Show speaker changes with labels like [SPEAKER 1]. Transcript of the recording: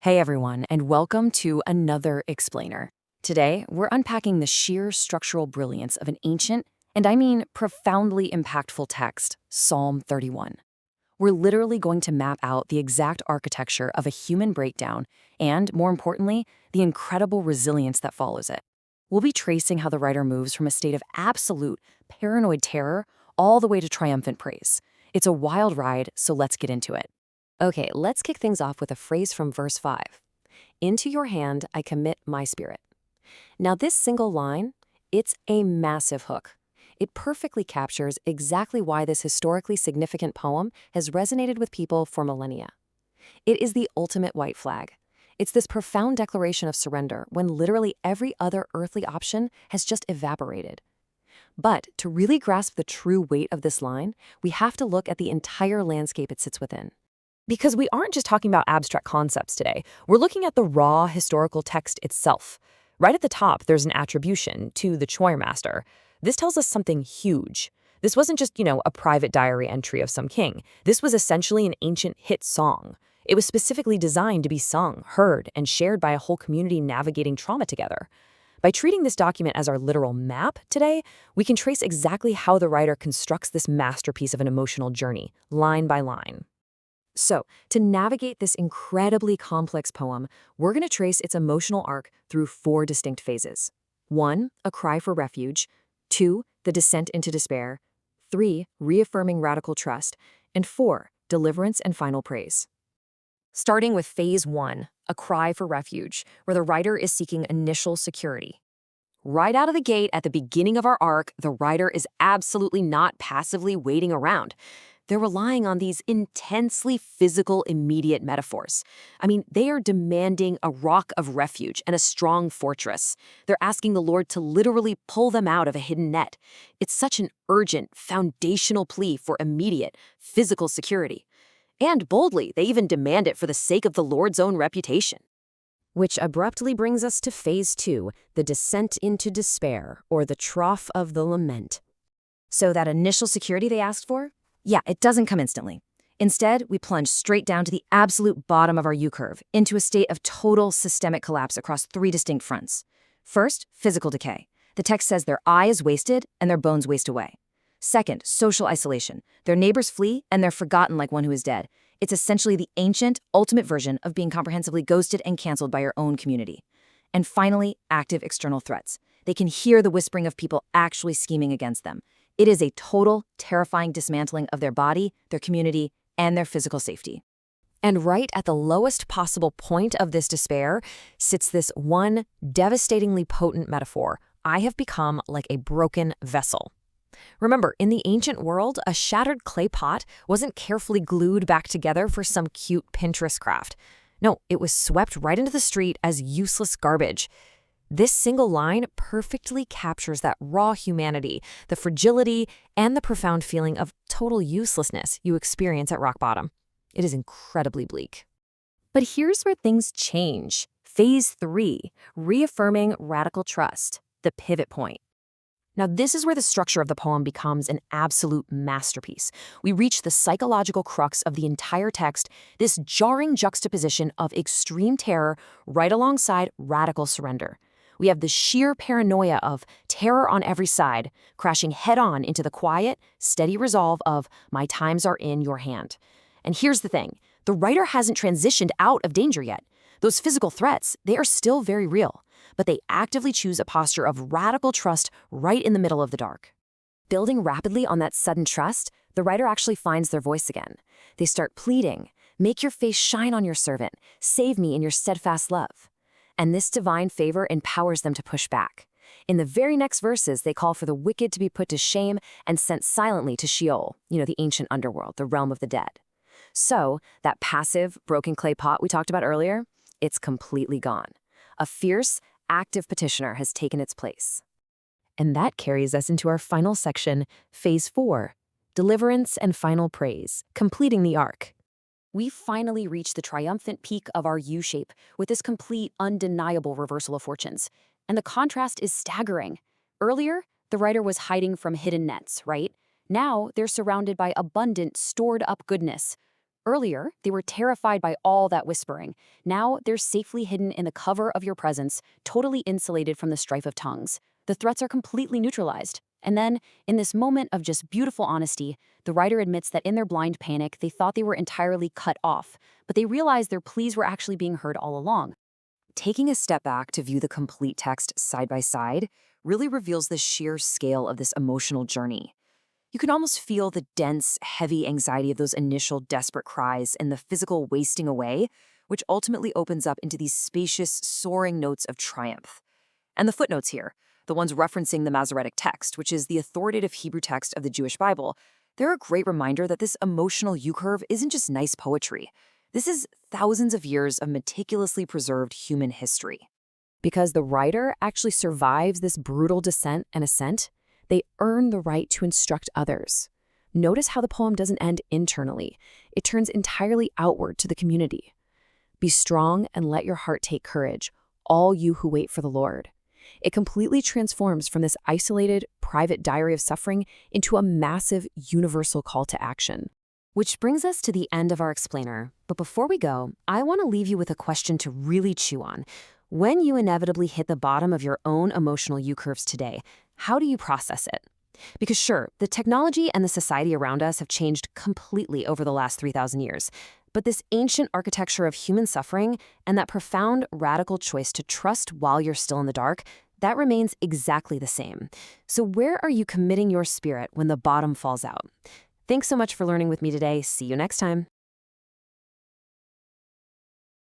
[SPEAKER 1] Hey everyone, and welcome to another Explainer. Today, we're unpacking the sheer structural brilliance of an ancient, and I mean profoundly impactful text, Psalm 31. We're literally going to map out the exact architecture of a human breakdown and, more importantly, the incredible resilience that follows it. We'll be tracing how the writer moves from a state of absolute, paranoid terror all the way to triumphant praise. It's a wild ride, so let's get into it. Okay, let's kick things off with a phrase from verse 5. Into your hand I commit my spirit. Now this single line, it's a massive hook. It perfectly captures exactly why this historically significant poem has resonated with people for millennia. It is the ultimate white flag. It's this profound declaration of surrender when literally every other earthly option has just evaporated. But to really grasp the true weight of this line, we have to look at the entire landscape it sits within. Because we aren't just talking about abstract concepts today, we're looking at the raw historical text itself. Right at the top, there's an attribution to the choir master. This tells us something huge. This wasn't just, a private diary entry of some king. This was essentially an ancient hit song. It was specifically designed to be sung, heard, and shared by a whole community navigating trauma together. By treating this document as our literal map today, we can trace exactly how the writer constructs this masterpiece of an emotional journey, line by line. So, to navigate this incredibly complex poem, we're going to trace its emotional arc through four distinct phases. 1. A cry for refuge. 2. The descent into despair. 3. Reaffirming radical trust. And 4. Deliverance and final praise. Starting with phase 1, a cry for refuge, where the writer is seeking initial security. Right out of the gate at the beginning of our arc, the writer is absolutely not passively waiting around. They're relying on these intensely physical, immediate metaphors. They are demanding a rock of refuge and a strong fortress. They're asking the Lord to literally pull them out of a hidden net. It's such an urgent, foundational plea for immediate, physical security. And boldly, they even demand it for the sake of the Lord's own reputation. Which abruptly brings us to phase 2, the descent into despair, or the trough of the lament. So that initial security they asked for? Yeah, it doesn't come instantly. Instead, we plunge straight down to the absolute bottom of our U-curve, into a state of total systemic collapse across 3 distinct fronts. First, physical decay. The text says their eye is wasted and their bones waste away. Second, social isolation. Their neighbors flee and they're forgotten like one who is dead. It's essentially the ancient, ultimate version of being comprehensively ghosted and canceled by your own community. And finally, active external threats. They can hear the whispering of people actually scheming against them. It is a total, terrifying dismantling of their body, their community, and their physical safety. And right at the lowest possible point of this despair sits this one devastatingly potent metaphor. I have become like a broken vessel. Remember, in the ancient world, a shattered clay pot wasn't carefully glued back together for some cute Pinterest craft. No, it was swept right into the street as useless garbage. This single line perfectly captures that raw humanity, the fragility, and the profound feeling of total uselessness you experience at rock bottom. It is incredibly bleak. But here's where things change. Phase 3, reaffirming radical trust, the pivot point. Now, this is where the structure of the poem becomes an absolute masterpiece. We reach the psychological crux of the entire text, this jarring juxtaposition of extreme terror right alongside radical surrender. We have the sheer paranoia of terror on every side, crashing head-on into the quiet, steady resolve of my times are in your hand. And here's the thing, the writer hasn't transitioned out of danger yet. Those physical threats, they are still very real, but they actively choose a posture of radical trust right in the middle of the dark. Building rapidly on that sudden trust, the writer actually finds their voice again. They start pleading, make your face shine on your servant, save me in your steadfast love. And this divine favor empowers them to push back. In the very next verses, they call for the wicked to be put to shame and sent silently to Sheol, the ancient underworld, the realm of the dead. So, that passive, broken clay pot we talked about earlier, it's completely gone. A fierce, active petitioner has taken its place. And that carries us into our final section, phase 4, deliverance and final praise, completing the arc. We finally reach the triumphant peak of our U-shape with this complete, undeniable reversal of fortunes. And the contrast is staggering. Earlier, the writer was hiding from hidden nets, right? Now, they're surrounded by abundant, stored-up goodness. Earlier, they were terrified by all that whispering. Now, they're safely hidden in the cover of your presence, totally insulated from the strife of tongues. The threats are completely neutralized. And then, in this moment of just beautiful honesty, the writer admits that in their blind panic, they thought they were entirely cut off, but they realized their pleas were actually being heard all along. Taking a step back to view the complete text side by side really reveals the sheer scale of this emotional journey. You can almost feel the dense, heavy anxiety of those initial desperate cries and the physical wasting away, which ultimately opens up into these spacious, soaring notes of triumph. And the footnotes here, the ones referencing the Masoretic text, which is the authoritative Hebrew text of the Jewish Bible, they're a great reminder that this emotional U-curve isn't just nice poetry. This is thousands of years of meticulously preserved human history. Because the writer actually survives this brutal descent and ascent, they earn the right to instruct others. Notice how the poem doesn't end internally. It turns entirely outward to the community. Be strong and let your heart take courage, all you who wait for the Lord. It completely transforms from this isolated, private diary of suffering into a massive, universal call to action. Which brings us to the end of our explainer. But before we go, I want to leave you with a question to really chew on. When you inevitably hit the bottom of your own emotional U-curves today, how do you process it? Because sure, the technology and the society around us have changed completely over the last 3,000 years. But this ancient architecture of human suffering and that profound, radical choice to trust while you're still in the dark, that remains exactly the same. So where are you committing your spirit when the bottom falls out? Thanks so much for learning with me today. See you next time.